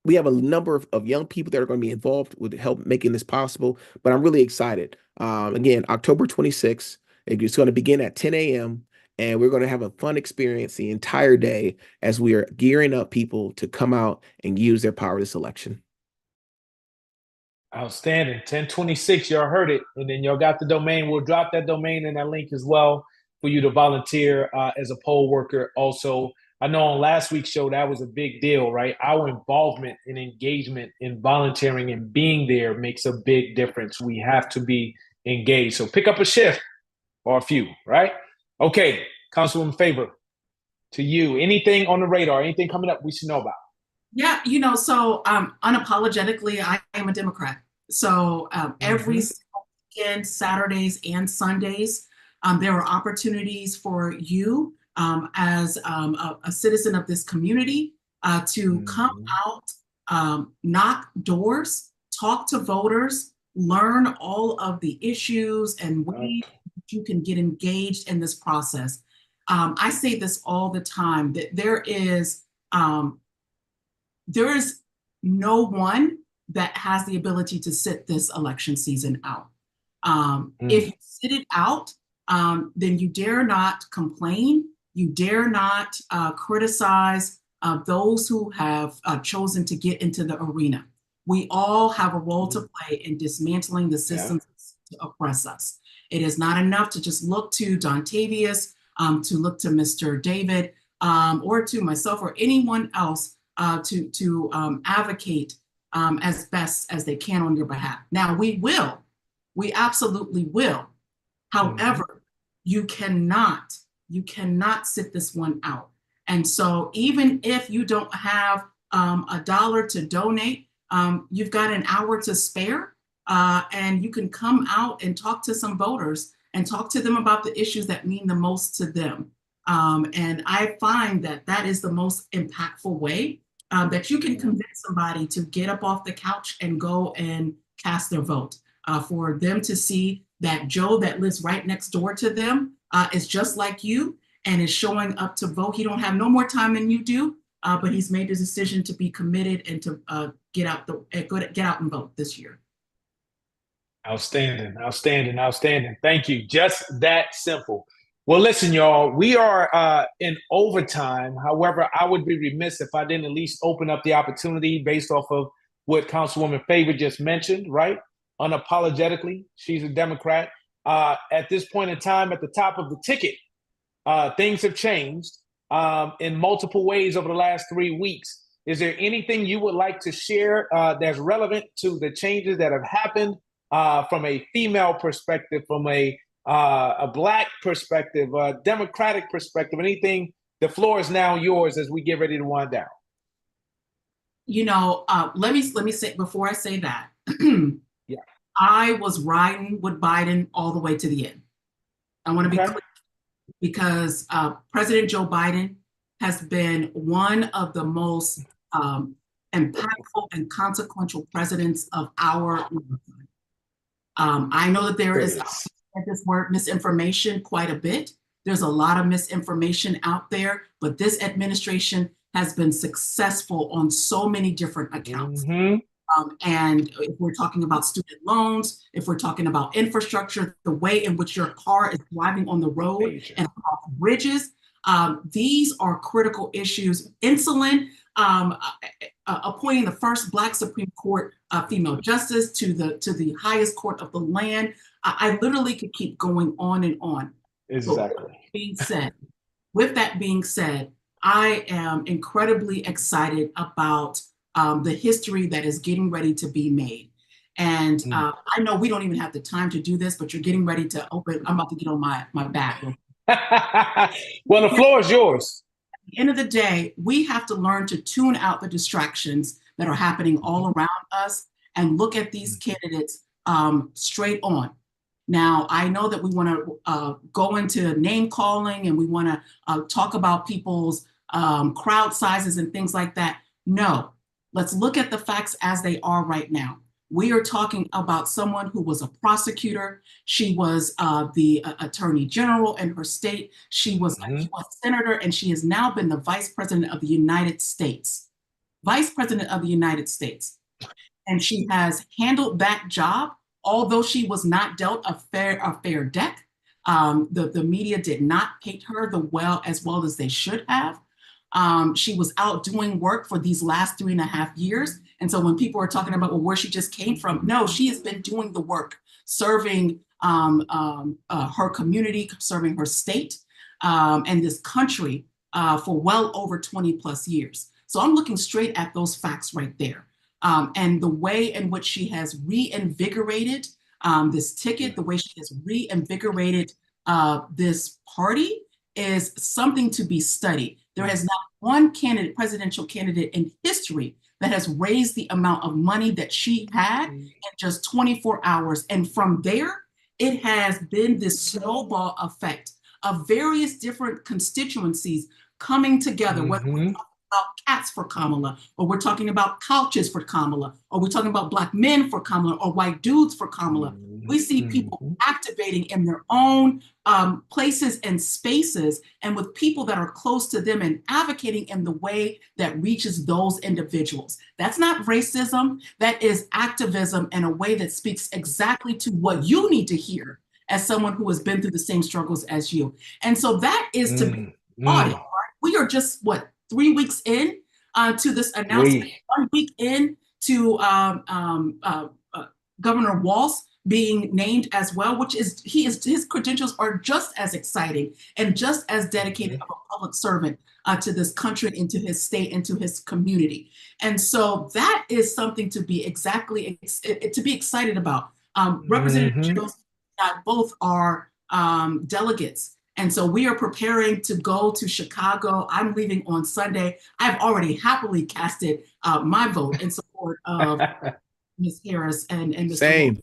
we have a number of young people that are going to be involved with help making this possible, but I'm really excited. Again, October 26th, it's going to begin at 10 a.m. and we're going to have a fun experience the entire day as we are gearing up people to come out and use their power this election. Outstanding. 1026, y'all heard it. And then y'all got the domain. We'll drop that domain and that link as well for you to volunteer as a poll worker. Also, I know on last week's show, that was a big deal, right? Our involvement and engagement in volunteering and being there makes a big difference. We have to be engaged. So pick up a shift or a few, right? Okay, Councilwoman Favor, to you. Anything on the radar, anything coming up we should know about? Yeah, so unapologetically, I am a Democrat. So every weekend, Saturdays and Sundays, there are opportunities for you as a citizen of this community to come out, knock doors, talk to voters, learn all of the issues and ways you can get engaged in this process. I say this all the time, that there is no one that has the ability to sit this election season out. If you sit it out, then you dare not complain. You dare not criticize those who have chosen to get into the arena. We all have a role to play in dismantling the systems to oppress us. It is not enough to just look to Dontavius, to look to Mr. David, or to myself or anyone else to advocate as best as they can on your behalf. Now, we absolutely will. However, you cannot sit this one out. And so even if you don't have $1 to donate, you've got an hour to spare, and you can come out and talk to some voters and talk to them about the issues that mean the most to them. And I find that that is the most impactful way that you can convince somebody to get up off the couch and go and cast their vote, for them to see that Joe that lives right next door to them is just like you and is showing up to vote. He don't have no more time than you do, but he's made the decision to be committed and to get out and vote this year. Outstanding, outstanding, outstanding. Thank you. Just that simple. Well, listen, y'all, we are in overtime. However, I would be remiss if I didn't at least open up the opportunity based off of what Councilwoman Favor just mentioned, right? Unapologetically, she's a Democrat. At this point in time, at the top of the ticket, things have changed in multiple ways over the last 3 weeks. Is there anything you would like to share that's relevant to the changes that have happened from a female perspective, from a Black perspective, a Democratic perspective, anything? The floor is now yours as we get ready to wind down. You know, let me say, before I say that, yeah, I was riding with Biden all the way to the end. I want to be clear, because President Joe Biden has been one of the most impactful and consequential presidents of our lifetime. I know that there is this word misinformation quite a bit. There's a lot of misinformation out there, but this administration has been successful on so many different accounts. And if we're talking about student loans, if we're talking about infrastructure, the way in which your car is driving on the road and across bridges, these are critical issues. Insulin, appointing the first Black Supreme Court female justice to the highest court of the land. I literally could keep going on and on. Exactly. With that being said, I am incredibly excited about the history that is getting ready to be made. And I know we don't even have the time to do this, but you're getting ready to open. I'm about to get on my back. Well, the floor is yours. At the end of the day, we have to learn to tune out the distractions that are happening all around us and look at these candidates straight on. Now, I know that we want to go into name calling and we want to talk about people's crowd sizes and things like that. No, let's look at the facts as they are right now. We are talking about someone who was a prosecutor. She was the attorney general in her state. She was a senator, and she has now been the vice president of the United States. Vice president of the United States. And she has handled that job, although she was not dealt a fair deck. The media did not paint her as well as they should have. She was out doing work for these last 3.5 years. And so when people are talking about, well, where she just came from, no, she has been doing the work, serving her community, serving her state and this country for well over 20 plus years. So I'm looking straight at those facts right there. And the way in which she has reinvigorated this ticket, the way she has reinvigorated this party is something to be studied. There has not one presidential candidate in history that has raised the amount of money that she had in just 24 hours. And from there, it has been this snowball effect of various different constituencies coming together, whether we're talking about cats for Kamala, or we're talking about couches for Kamala, or we're talking about Black men for Kamala, or white dudes for Kamala. We see people activating in their own places and spaces, and with people that are close to them and advocating in the way that reaches those individuals. That's not racism. That is activism in a way that speaks exactly to what you need to hear as someone who has been through the same struggles as you. And so that is to be applauded. Right? We are just, 3 weeks in to this announcement, 1 week in to Governor Walz being named as well, which is his credentials are just as exciting and just as dedicated of a public servant to this country, into his state, into his community. And so that is something to be excited about. Representative Jarrells and I both are delegates. And so we are preparing to go to Chicago. I'm leaving on Sunday. I've already happily casted my vote in support of Ms. Harris and Mr. Same.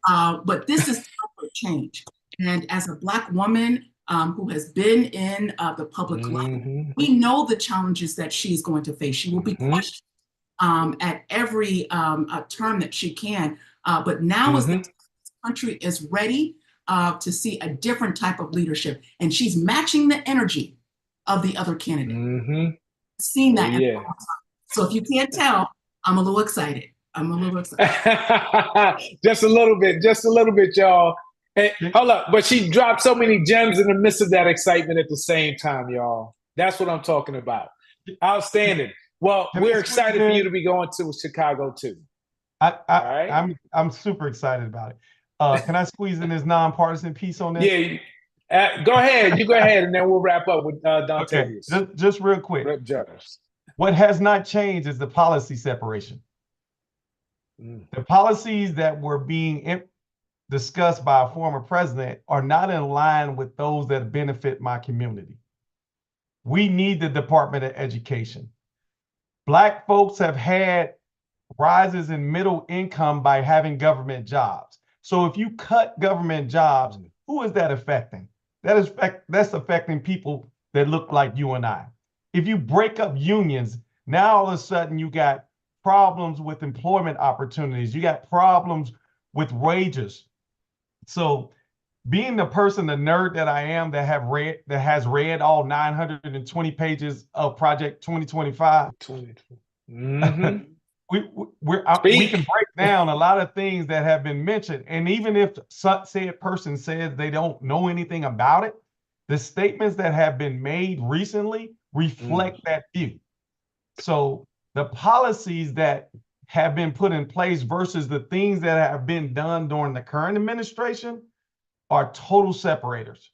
But this is time for change. And as a Black woman who has been in the public life, we know the challenges that she's going to face. She will be questioned at every term that she can. But now is the time this country is ready to see a different type of leadership. And she's matching the energy of the other candidate. Seen that. Yeah. So if you can't tell, I'm a little excited. Just a little bit, y'all. Hey, hold up. But she dropped so many gems in the midst of that excitement at the same time, y'all. That's what I'm talking about. Outstanding. Well, we're excited for you to be going to Chicago too. I'm super excited about it. Can I squeeze in this nonpartisan piece on this? Yeah. Go ahead. You go ahead, and then we'll wrap up with Dontavius. Okay. Just real quick. What has not changed is the policy separation. The policies that were being discussed by a former president are not in line with those that benefit my community. We need the Department of Education. Black folks have had rises in middle income by having government jobs. So if you cut government jobs, who is that affecting? That's affecting people that look like you and I. If you break up unions, now all of a sudden you got problems with employment opportunities. You got problems with wages. So being the person, the nerd that I am, that has read all 920 pages of Project 2025, we can break down a lot of things that have been mentioned. And even if said person says they don't know anything about it, the statements that have been made recently reflect that view. So the policies that have been put in place versus the things that have been done during the current administration are total separators.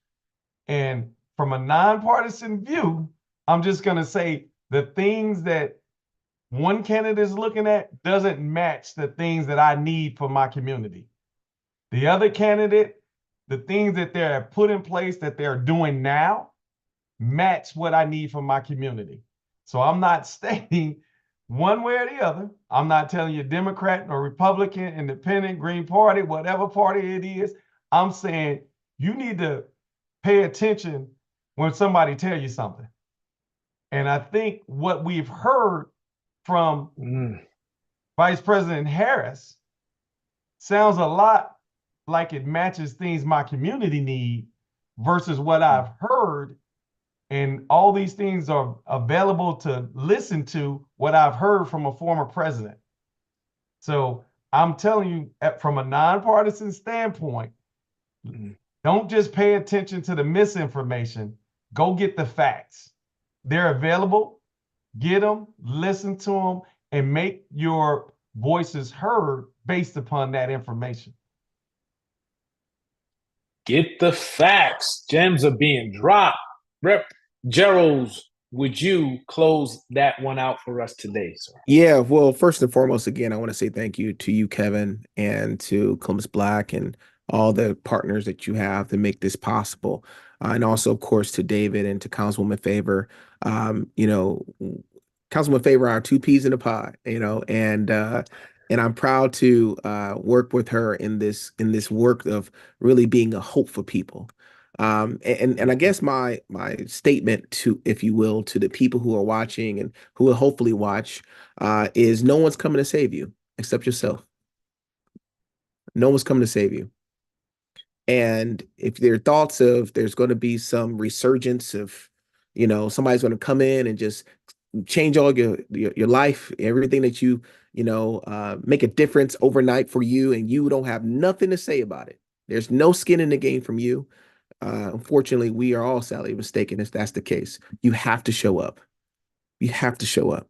And from a nonpartisan view, I'm just going to say the things that one candidate is looking at doesn't match the things that I need for my community. The other candidate, the things that they're put in place that they're doing now match what I need for my community. So I'm not stating one way or the other. I'm not telling you Democrat or Republican, Independent, Green Party, whatever party it is. I'm saying you need to pay attention when somebody tells you something. And I think what we've heard from Vice President Harris sounds a lot like it matches things my community need versus what I've heard. And all these things are available to listen to what I've heard from a former president. So I'm telling you, from a nonpartisan standpoint, don't just pay attention to the misinformation. Go get the facts. They're available. Get them, listen to them, and make your voices heard based upon that information. Get the facts. Gems are being dropped. Rep. Jarrells, would you close that one out for us today, sir? Yeah, well, first and foremost, again, I want to say thank you to you, Kevin, and to Columbus Black and all the partners that you have to make this possible. And also, of course, to David and to Councilwoman Favor. Councilwoman Favor are two peas in a pod, and I'm proud to work with her in this work of really being a hope for people. And I guess my statement to, if you will, to the people who are watching and who will hopefully watch is no one's coming to save you except yourself. No one's coming to save you. And if there are thoughts of there's going to be some resurgence of, somebody's going to come in and just change all your life, everything that you make a difference overnight for you, and you don't have nothing to say about it. There's no skin in the game from you. Unfortunately, we are all sadly mistaken if that's the case. You have to show up. You have to show up.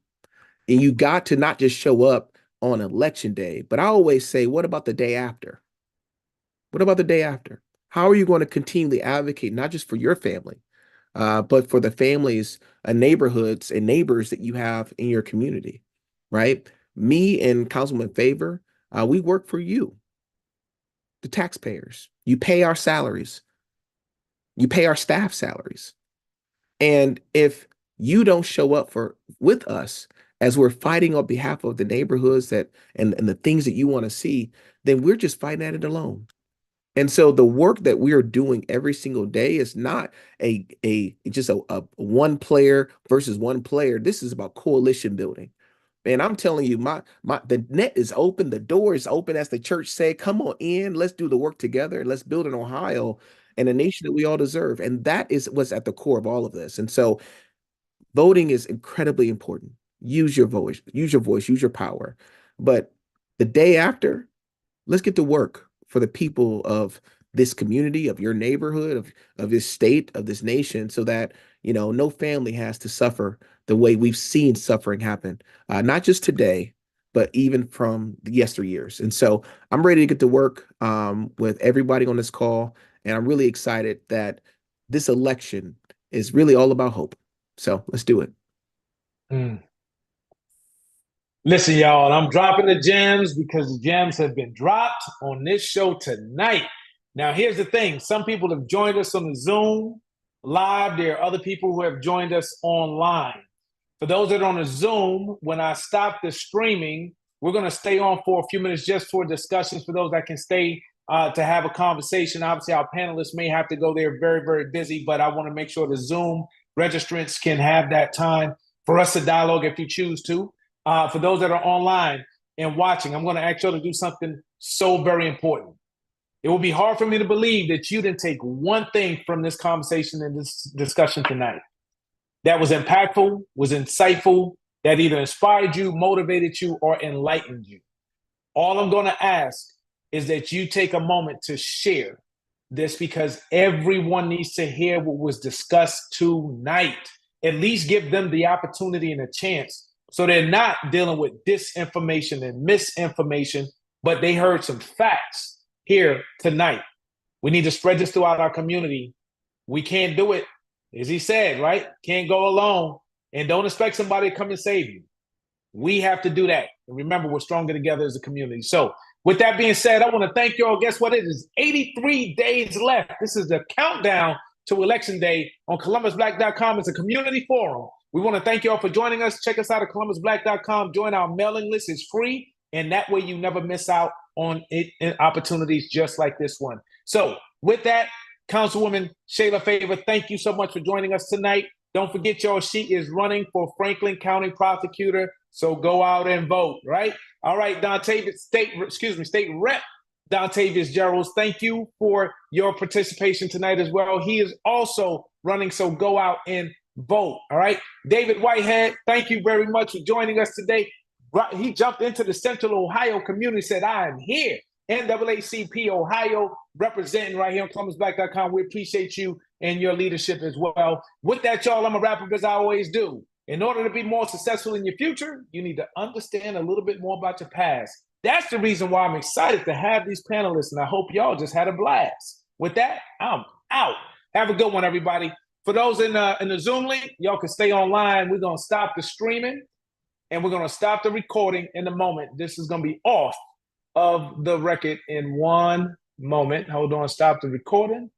And you got to not just show up on election day, but I always say, what about the day after? What about the day after? How are you going to continually advocate, not just for your family, but for the families and neighborhoods and neighbors that you have in your community, right? Me and Councilman Favor, we work for you, the taxpayers. You pay our salaries. You pay our staff salaries. And if you don't show up with us as we're fighting on behalf of the neighborhoods and the things that you want to see, then we're just fighting at it alone. And so the work that we are doing every single day is not a one player versus one player. This is about coalition building. And I'm telling you, the net is open, the door is open, as the church said. Come on in, let's do the work together, and let's build an Ohio and a nation that we all deserve. And that is what's at the core of all of this. And so voting is incredibly important. Use your voice, use your power. But the day after, let's get to work for the people of this community, of your neighborhood, of this state, of this nation, so that, no family has to suffer the way we've seen suffering happen, not just today, but even from the yesteryears. And so I'm ready to get to work with everybody on this call. And I'm really excited that this election is really all about hope. So let's do it. Listen, y'all, I'm dropping the gems because the gems have been dropped on this show tonight. Now, here's the thing. Some people have joined us on the Zoom live. There are other people who have joined us online. For those that are on the Zoom, when I stop the streaming, we're going to stay on for a few minutes just for discussions for those that can stay to have a conversation. Obviously, our panelists may have to go. They're very, very busy, but I want to make sure the Zoom registrants can have that time for us to dialogue if you choose to. For those that are online and watching, I'm going to ask you to do something so very important. It will be hard for me to believe that you didn't take one thing from this conversation and this discussion tonight that was impactful, was insightful, that either inspired you, motivated you, or enlightened you. All I'm going to ask is that you take a moment to share this, because everyone needs to hear what was discussed tonight. At least give them the opportunity and a chance, so they're not dealing with disinformation and misinformation, but they heard some facts here tonight. We need to spread this throughout our community. We can't do it, as he said, right? Can't go alone. And don't expect somebody to come and save you. We have to do that. And remember, we're stronger together as a community. So with that being said, I want to thank you all. Guess what? It is 83 days left. This is the countdown to Election Day on ColumbusBlack.com. It's a community forum. We want to thank you all for joining us. Check us out at ColumbusBlack.com. Join our mailing list. It's free, and that way you never miss out on it and opportunities just like this one. So with that, Councilwoman Shayla Favor, thank you so much for joining us tonight. Don't forget, y'all, she is running for Franklin County Prosecutor, so go out and vote, right? All right, Dontavius, State Rep Dontavius Jarrells, thank you for your participation tonight as well. He is also running, so go out and vote, all right? David Whitehead, thank you very much for joining us today. He jumped into the Central Ohio community, said, I am here. NAACP Ohio, representing right here on ColumbusBlack.com. We appreciate you and your leadership as well. With that, y'all, I'm going to wrap up as I always do. In order to be more successful in your future, you need to understand a little bit more about your past. That's the reason why I'm excited to have these panelists, and I hope y'all just had a blast. With that, I'm out. Have a good one, everybody. For those in the Zoom link, y'all can stay online. We're going to stop the streaming, and we're going to stop the recording in a moment. This is going to be off of the record in one moment. Hold on, stop the recording.